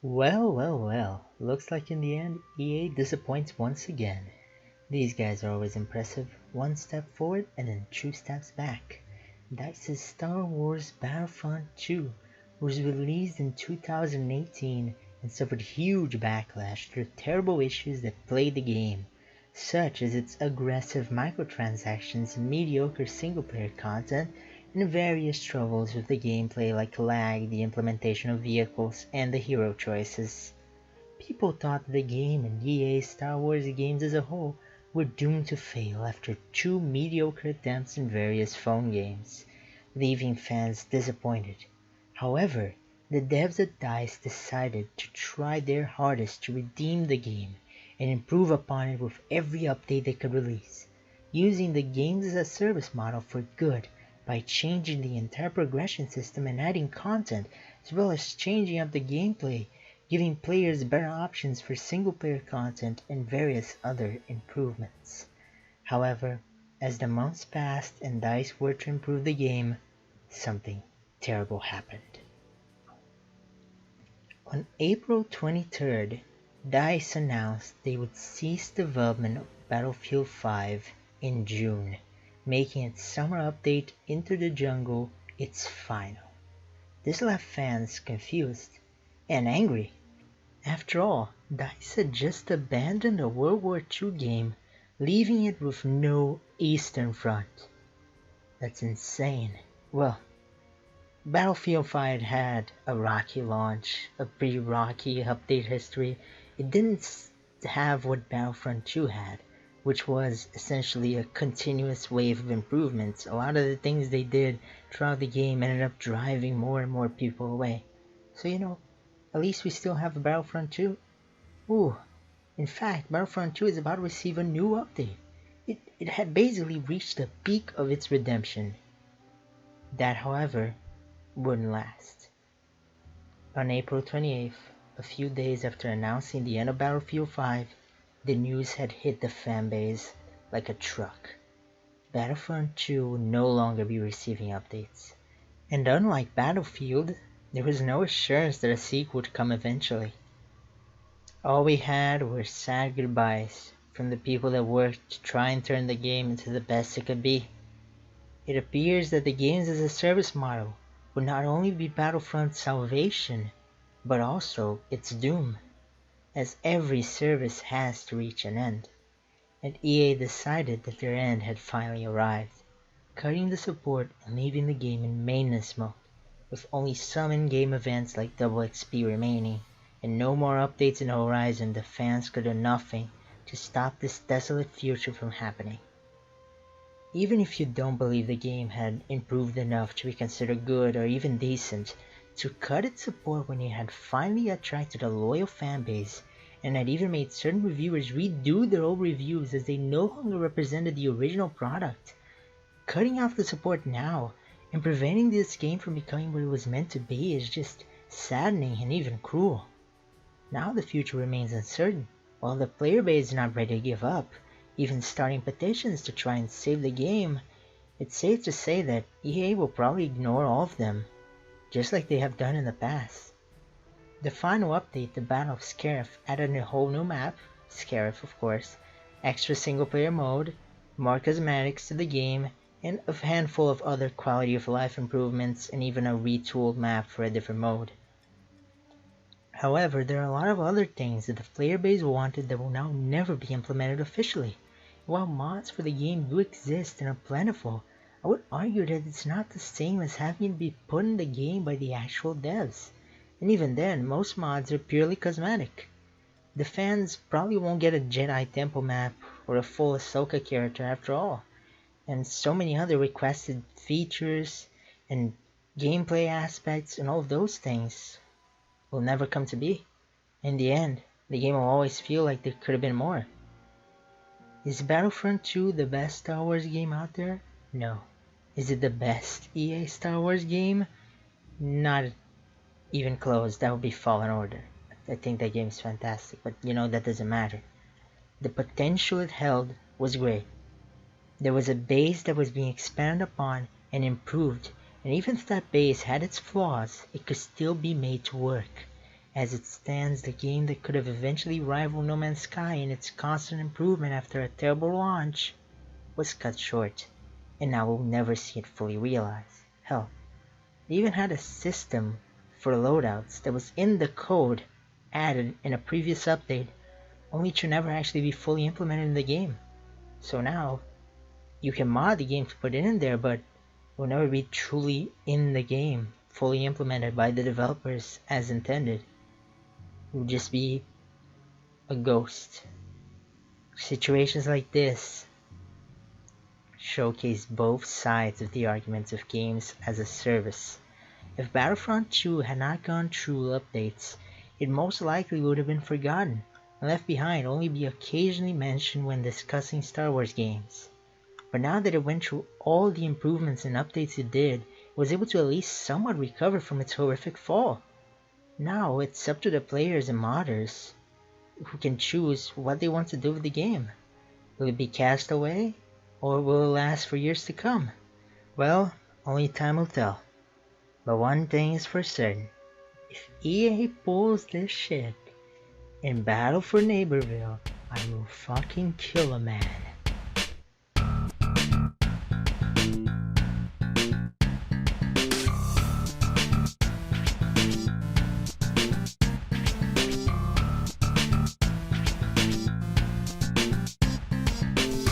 Well. Looks like in the end, EA disappoints once again. These guys are always impressive. One step forward and then two steps back. DICE's Star Wars Battlefront 2 was released in 2018 and suffered huge backlash due to terrible issues that plagued the game, such as its aggressive microtransactions, mediocre single-player content, and various troubles with the gameplay like lag, the implementation of vehicles, and the hero choices. People thought the game and EA's Star Wars games as a whole were doomed to fail after two mediocre attempts in various phone games, leaving fans disappointed. However, the devs at DICE decided to try their hardest to redeem the game and improve upon it with every update they could release, using the games as a service model for good by changing the entire progression system and adding content, as well as changing up the gameplay, giving players better options for single-player content and various other improvements. However, as the months passed and DICE worked to improve the game, something terrible happened. On April 23rd, DICE announced they would cease development of Battlefield 5 in June, making its summer update Into the Jungle its final. This left fans confused and angry. After all, DICE had just abandoned a World War II game, leaving it with no Eastern Front. That's insane. Well, Battlefield 5 had a rocky launch, a pretty rocky update history. It didn't have what Battlefront 2 had, which was essentially a continuous wave of improvements. A lot of the things they did throughout the game ended up driving more and more people away. So, at least we still have Battlefront 2. Ooh, in fact, Battlefront 2 is about to receive a new update. It had basically reached the peak of its redemption. That, however, wouldn't last. On April 28th, a few days after announcing the end of Battlefield 5, the news had hit the fanbase like a truck. Battlefront 2 would no longer be receiving updates. And unlike Battlefield, there was no assurance that a sequel would come eventually. All we had were sad goodbyes from the people that worked to try and turn the game into the best it could be. It appears that the games as a service model would not only be Battlefront's salvation, but also its doom, as every service has to reach an end, and EA decided that their end had finally arrived, cutting the support and leaving the game in maintenance mode, with only some in-game events like double XP remaining, and no more updates in the horizon. The fans could do nothing to stop this desolate future from happening. Even if you don't believe the game had improved enough to be considered good or even decent, to cut its support when it had finally attracted a loyal fanbase and had even made certain reviewers redo their old reviews as they no longer represented the original product. Cutting off the support now and preventing this game from becoming what it was meant to be is just saddening and even cruel. Now the future remains uncertain, while the player base is not ready to give up, even starting petitions to try and save the game. It's safe to say that EA will probably ignore all of them, just like they have done in the past. The final update, the Battle of Scarif, added a whole new map, Scarif of course, extra single player mode, more cosmetics to the game, and a handful of other quality of life improvements, and even a retooled map for a different mode. However, there are a lot of other things that the player base wanted that will now never be implemented officially. While mods for the game do exist and are plentiful, I would argue that it's not the same as having it be put in the game by the actual devs. And even then, most mods are purely cosmetic. The fans probably won't get a Jedi Temple map or a full Ahsoka character after all, and so many other requested features and gameplay aspects and all of those things will never come to be. In the end, the game will always feel like there could have been more. Is Battlefront 2 the best Star Wars game out there? No. Is it the best EA Star Wars game? Not even close. That would be Fallen Order. I think that game is fantastic, but that doesn't matter. The potential it held was great. There was a base that was being expanded upon and improved, and even if that base had its flaws, it could still be made to work. As it stands, the game that could have eventually rivaled No Man's Sky in its constant improvement after a terrible launch was cut short, and now we'll never see it fully realized. Hell, they even had a system for loadouts that was in the code added in a previous update, only to never actually be fully implemented in the game. So now, you can mod the game to put it in there, but it will never be truly in the game, fully implemented by the developers as intended. It will just be a ghost. Situations like this showcase both sides of the arguments of games as a service. If Battlefront 2 had not gone through updates, it most likely would have been forgotten and left behind, only be occasionally mentioned when discussing Star Wars games. But now that it went through all the improvements and updates it did, it was able to at least somewhat recover from its horrific fall. Now it's up to the players and modders who can choose what they want to do with the game. Will it be cast away, or will it last for years to come? Well, only time will tell. But one thing is for certain, if EA pulls this shit in Battle for Neighborville, I will fucking kill a man.